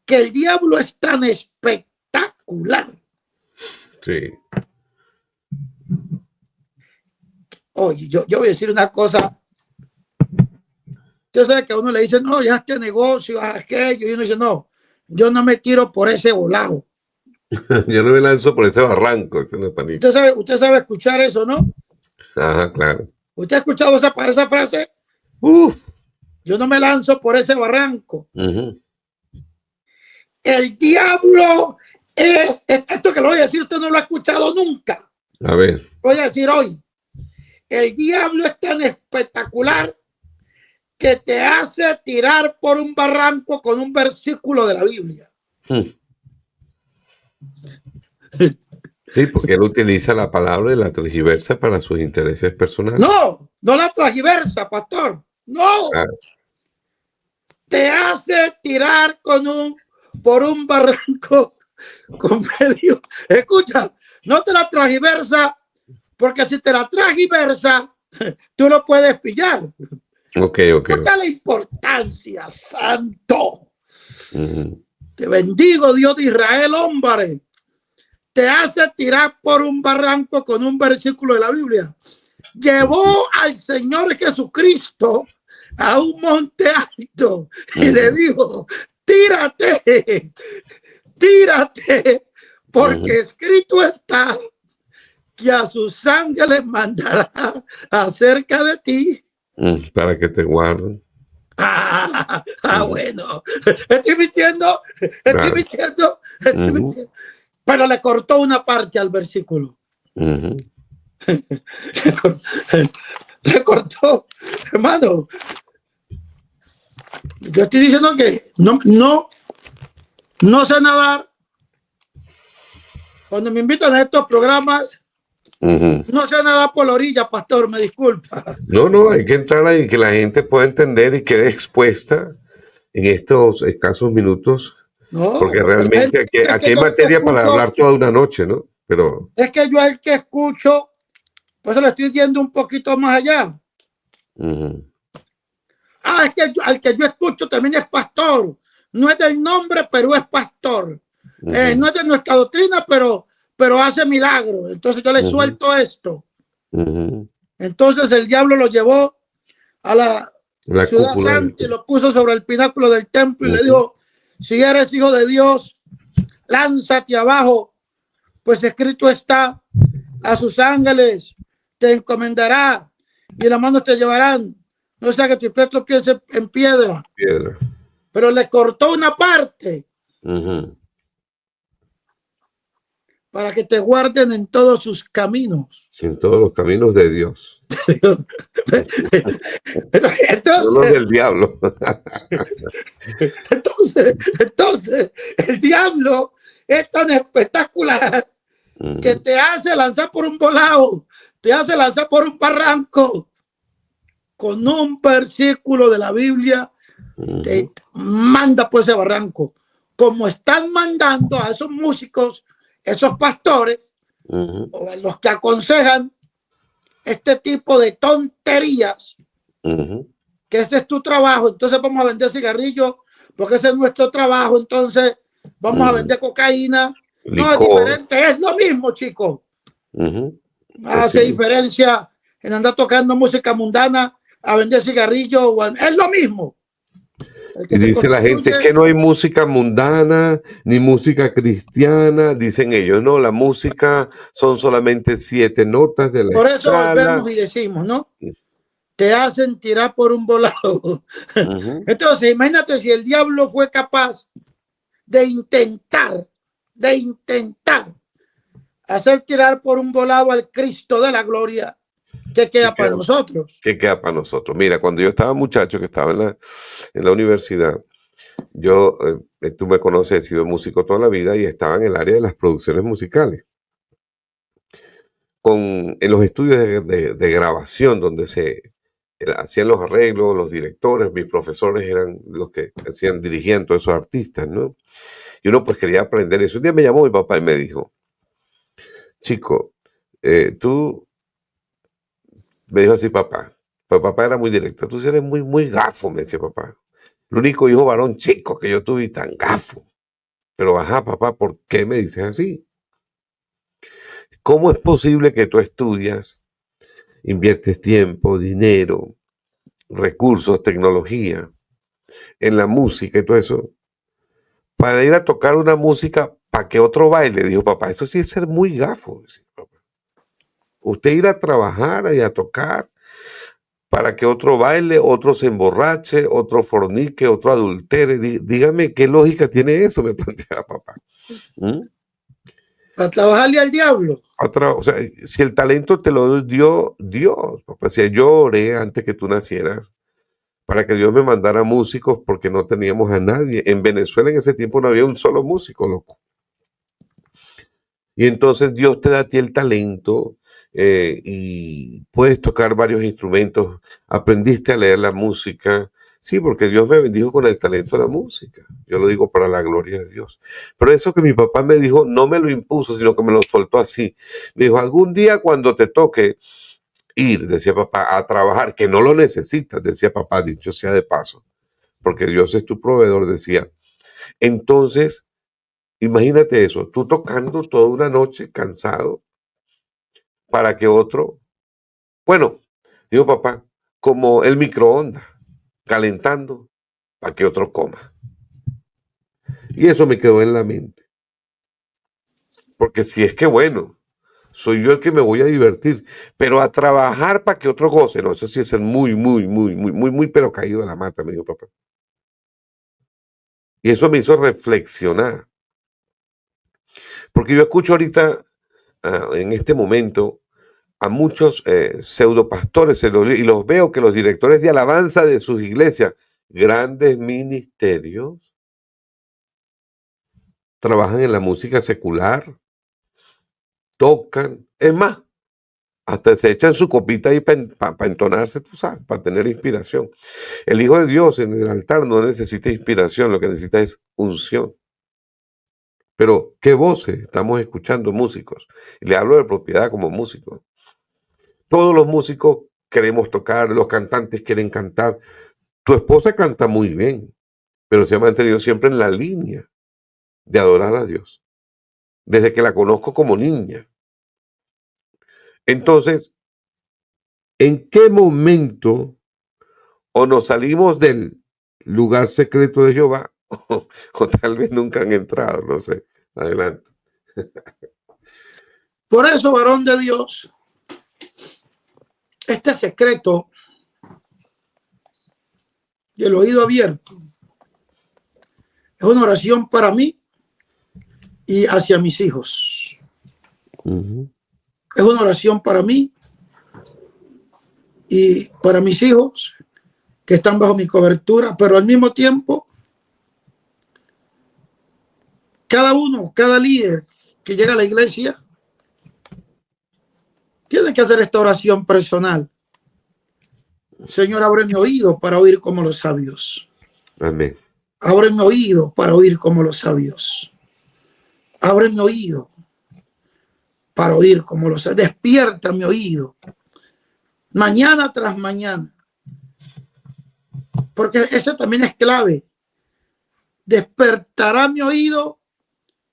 que el diablo es tan espectacular. Sí. Oye, yo voy a decir una cosa. Usted sabe que a uno le dice, no, ya este negocio, aquello, y uno dice, no, yo no me tiro por ese volado. Yo no me lanzo por ese barranco. Usted sabe escuchar eso, ¿no? Ajá, claro. ¿Usted ha escuchado esa frase? Uf. Yo no me lanzo por ese barranco. El diablo es, esto que lo voy a decir, usted no lo ha escuchado nunca. A ver. Lo voy a decir hoy. El diablo es tan espectacular que te hace tirar por un barranco con un versículo de la Biblia. Sí, porque él utiliza la palabra y la tergiversa para sus intereses personales. No, no la tergiversa, pastor. No. Claro. Te hace tirar por un barranco con medio. Escucha, no te la tergiversa, porque si te la tergiversa, tú lo puedes pillar. Ok. Escucha la importancia, santo. Te bendigo, Dios de Israel, hombre. Te hace tirar por un barranco con un versículo de la Biblia. Llevó al Señor Jesucristo a un monte alto y le dijo, tírate, porque escrito está que a sus ángeles mandará acerca de ti. Para que te guarden. Bueno, estoy mintiendo. Pero le cortó una parte al versículo. Le cortó, hermano. Yo estoy diciendo que no sé nadar. Cuando me invitan a estos programas, no sé nadar por la orilla, pastor, me disculpa. No, hay que entrar ahí, que la gente pueda entender y quede expuesta en estos escasos minutos. No, porque realmente aquí hay materia para hablar toda una noche, ¿no? Pero es que yo el que escucho, pues le estoy yendo un poquito más allá. Es que al que yo escucho también es pastor. No es del nombre, pero es pastor. No es de nuestra doctrina, pero hace milagros. Entonces yo le suelto esto. Entonces el diablo lo llevó a la ciudad santa y lo puso sobre el pináculo del templo y le dijo, si eres hijo de Dios, lánzate abajo, pues escrito está, a sus ángeles te encomendará y en la mano te llevarán, no sea que tu pie tropiece en piedra. Pero le cortó una parte para que te guarden en todos sus caminos. En todos los caminos de Dios. Entonces, no los del diablo. entonces, el diablo es tan espectacular que te hace lanzar por un volado, te hace lanzar por un barranco. Con un versículo de la Biblia, te manda por ese barranco. Como están mandando a esos músicos, esos pastores, o a los que aconsejan este tipo de tonterías, que ese es tu trabajo, entonces vamos a vender cigarrillos, porque ese es nuestro trabajo, entonces vamos a vender cocaína. No, es diferente, es lo mismo, chicos. Hace diferencia en andar tocando música mundana a vender cigarrillos, es lo mismo. El Y que se dice la gente constituye. que no hay música mundana ni música cristiana. Dicen ellos, no, la música son solamente 7 notas de la Por eso escala. volvemos y decimos, ¿no? Te hacen tirar por un volado. Entonces, imagínate si el diablo fue capaz de intentar hacer tirar por un volado al Cristo de la gloria. ¿Qué queda para nosotros? ¿Qué queda para nosotros? Mira, cuando yo estaba muchacho, que estaba en la universidad, yo, tú me conoces, he sido músico toda la vida y estaba en el área de las producciones musicales. En los estudios de grabación, donde se hacían los arreglos, los directores, mis profesores eran los que dirigían todos esos artistas, ¿no? Y uno pues quería aprender eso. Un día me llamó mi papá y me dijo, chico, tú, me dijo así papá, pues papá era muy directo, tú eres muy, muy gafo, me decía papá. El único hijo varón chico que yo tuve tan gafo. Pero ajá, papá, ¿por qué me dices así? ¿Cómo es posible que tú estudias, inviertes tiempo, dinero, recursos, tecnología en la música y todo eso, para ir a tocar una música para que otro baile? Dijo papá, esto sí es ser muy gafo. Decía, papá. Usted ir a trabajar y a tocar para que otro baile, otro se emborrache, otro fornique, otro adultere. Dígame qué lógica tiene eso, me planteaba papá. ¿Mm? Para trabajarle al diablo. O sea, si el talento te lo dio Dios, papá, si yo oré antes que tú nacieras para que Dios me mandara músicos porque no teníamos a nadie. En Venezuela en ese tiempo no había un solo músico, loco. Y entonces Dios te da a ti el talento y puedes tocar varios instrumentos, aprendiste a leer la música. Sí, porque Dios me bendijo con el talento de la música. Yo lo digo para la gloria de Dios. Pero eso que mi papá me dijo, no me lo impuso, sino que me lo soltó así. Me dijo, algún día cuando te toque ir, decía papá, a trabajar, que no lo necesitas, decía papá, dicho sea de paso, porque Dios es tu proveedor, decía. Entonces, imagínate eso, tú tocando toda una noche cansado para que otro, bueno, dijo papá, como el microondas, calentando para que otro coma. Y eso me quedó en la mente. Porque si es que bueno, soy yo el que me voy a divertir, pero a trabajar para que otro goce, no, eso sí es ser muy, muy, muy, muy, muy, muy, pero caído de la mata, me dijo papá. Y eso me hizo reflexionar. Porque yo escucho ahorita, en este momento, a muchos pseudopastores y los veo que los directores de alabanza de sus iglesias, grandes ministerios, trabajan en la música secular, tocan, es más, hasta se echan su copita ahí para entonarse, tú sabes, para tener inspiración. El Hijo de Dios en el altar no necesita inspiración, lo que necesita es unción. Pero, ¿qué voces estamos escuchando músicos? Y le hablo de propiedad como músico. Todos los músicos queremos tocar, los cantantes quieren cantar. Tu esposa canta muy bien, pero se ha mantenido siempre en la línea de adorar a Dios, desde que la conozco como niña. Entonces, ¿en qué momento o nos salimos del lugar secreto de Jehová o tal vez nunca han entrado? No sé. Adelante. Por eso, varón de Dios, este secreto del oído abierto es una oración para mí y hacia mis hijos. Es una oración para mí y para mis hijos que están bajo mi cobertura, pero al mismo tiempo, cada líder que llega a la iglesia tiene que hacer esta oración personal. Señor, abre mi oído para oír como los sabios. Amén. Abre mi oído para oír como los sabios. Abre mi oído para oír como los sabios. Despierta mi oído. Mañana tras mañana. Porque eso también es clave. Despertará mi oído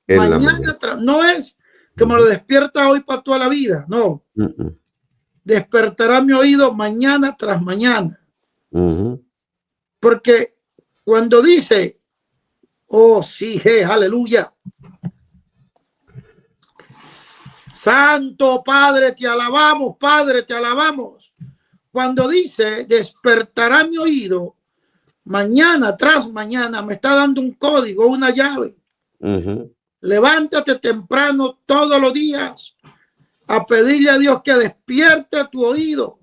mañana tras. No es que me lo despierta hoy para toda la vida. No. Despertará mi oído mañana tras mañana. Porque Cuando dice, oh sí, aleluya. Santo Padre, te alabamos, Padre, te alabamos. Cuando dice, despertará mi oído, mañana tras mañana, me está dando un código, una llave. Levántate temprano todos los días a pedirle a Dios que despierte tu oído.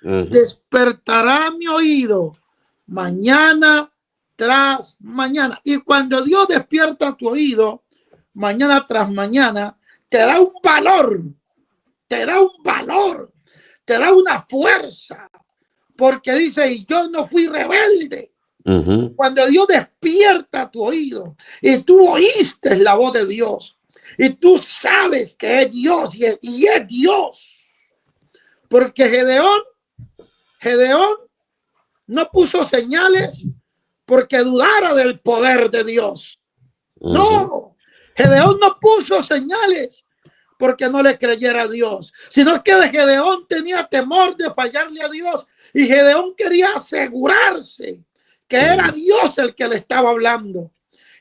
Despertará mi oído mañana tras mañana. Y cuando Dios despierta tu oído mañana tras mañana, te da un valor, te da un valor, te da una fuerza, porque dice, y yo no fui rebelde. Cuando Dios despierta tu oído y tú oíste la voz de Dios y tú sabes que es Dios y es Dios, porque Gedeón no puso señales porque dudara del poder de Dios. No, Gedeón no puso señales porque no le creyera a Dios, sino que de Gedeón tenía temor de fallarle a Dios y Gedeón quería asegurarse que era Dios el que le estaba hablando.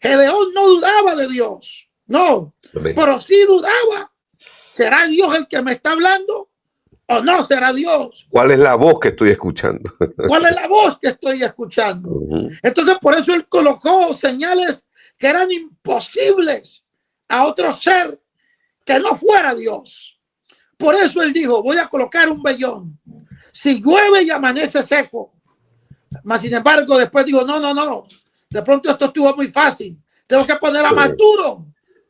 Gedeón no dudaba de Dios, no, pero sí dudaba. ¿Será Dios el que me está hablando o no será Dios? ¿Cuál es la voz que estoy escuchando? ¿Cuál es la voz que estoy escuchando? Entonces por eso él colocó señales que eran imposibles a otro ser que no fuera Dios. Por eso él dijo, voy a colocar un vellón. Si llueve y amanece seco. Mas sin embargo, después digo, no. De pronto esto estuvo muy fácil. Tengo que poner a más duro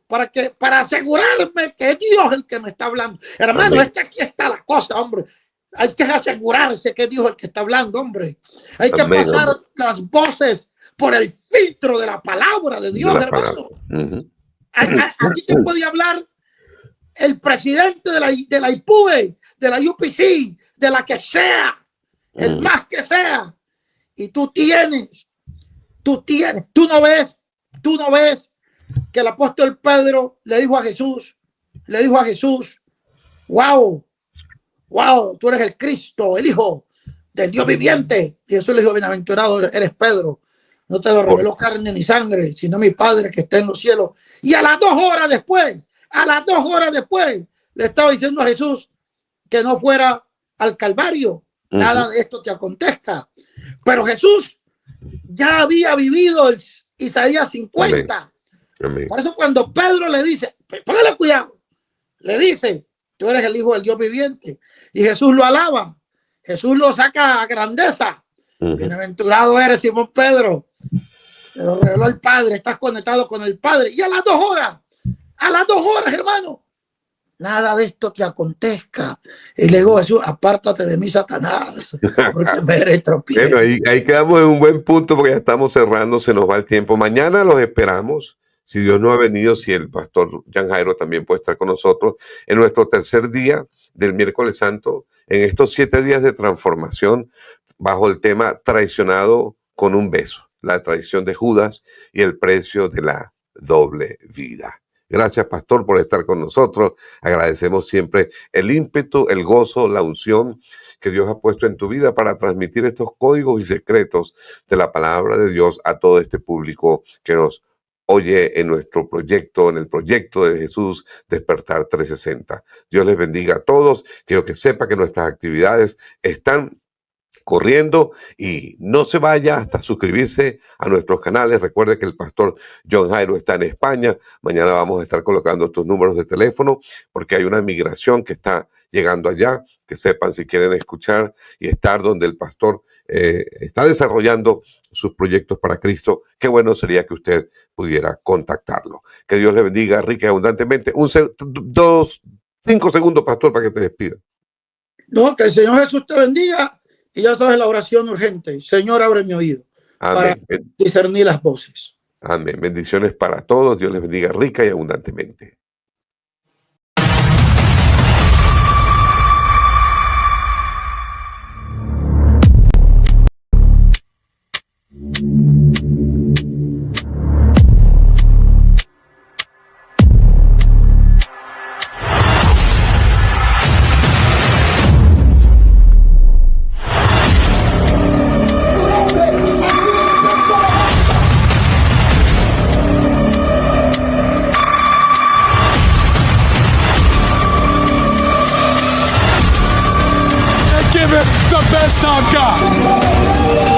para asegurarme que es Dios el que me está hablando. Hermano, es que aquí está la cosa, hombre. Hay que asegurarse que es Dios el que está hablando, hombre. Hay que pasar las voces por el filtro de la palabra de Dios, hermano. Aquí te puede hablar el presidente de la IPUE, de la UPC, de la que sea, el más que sea. Y tú no ves que el apóstol Pedro le dijo a Jesús, wow, tú eres el Cristo, el Hijo del Dios viviente. Y Jesús le dijo, bienaventurado eres Pedro, no te lo reveló carne ni sangre, sino mi Padre que está en los cielos. Y a las 2 horas después, le estaba diciendo a Jesús que no fuera al Calvario, nada de esto te acontezca. Pero Jesús ya había vivido el Isaías 50. Amén. Por eso cuando Pedro le dice, póngale cuidado, le dice, tú eres el Hijo del Dios viviente. Y Jesús lo alaba, Jesús lo saca a grandeza. Bienaventurado eres, Simón Pedro, te lo reveló el Padre, estás conectado con el Padre. Y a las 2 horas, hermano, nada de esto te acontezca. Y le digo, Jesús, apártate de mí, Satanás, porque me eres tropiezo. Bueno, ahí quedamos en un buen punto porque ya estamos cerrando, se nos va el tiempo. Mañana los esperamos. Si Dios no ha venido, si el pastor Jan Jairo también puede estar con nosotros, en nuestro tercer día del miércoles santo, en estos 7 días de transformación, bajo el tema traicionado con un beso, la traición de Judas y el precio de la doble vida. Gracias, pastor, por estar con nosotros. Agradecemos siempre el ímpetu, el gozo, la unción que Dios ha puesto en tu vida para transmitir estos códigos y secretos de la palabra de Dios a todo este público que nos oye en nuestro proyecto, en el proyecto de Jesús Despertar 360. Dios les bendiga a todos. Quiero que sepa que nuestras actividades están corriendo y no se vaya hasta suscribirse a nuestros canales. Recuerde que el pastor Jan Jairo está en España. Mañana vamos a estar colocando estos números de teléfono porque hay una migración que está llegando allá. Que sepan si quieren escuchar y estar donde el pastor está desarrollando sus proyectos para Cristo. Qué bueno sería que usted pudiera contactarlo. Que Dios le bendiga rica y abundantemente. 5 segundos, pastor, para que te despida. No, que el Señor Jesús te bendiga. Y ya sabes la oración urgente. Señor, abre mi oído. Amén. Para discernir las voces. Amén. Bendiciones para todos. Dios les bendiga rica y abundantemente. give it the best I've got.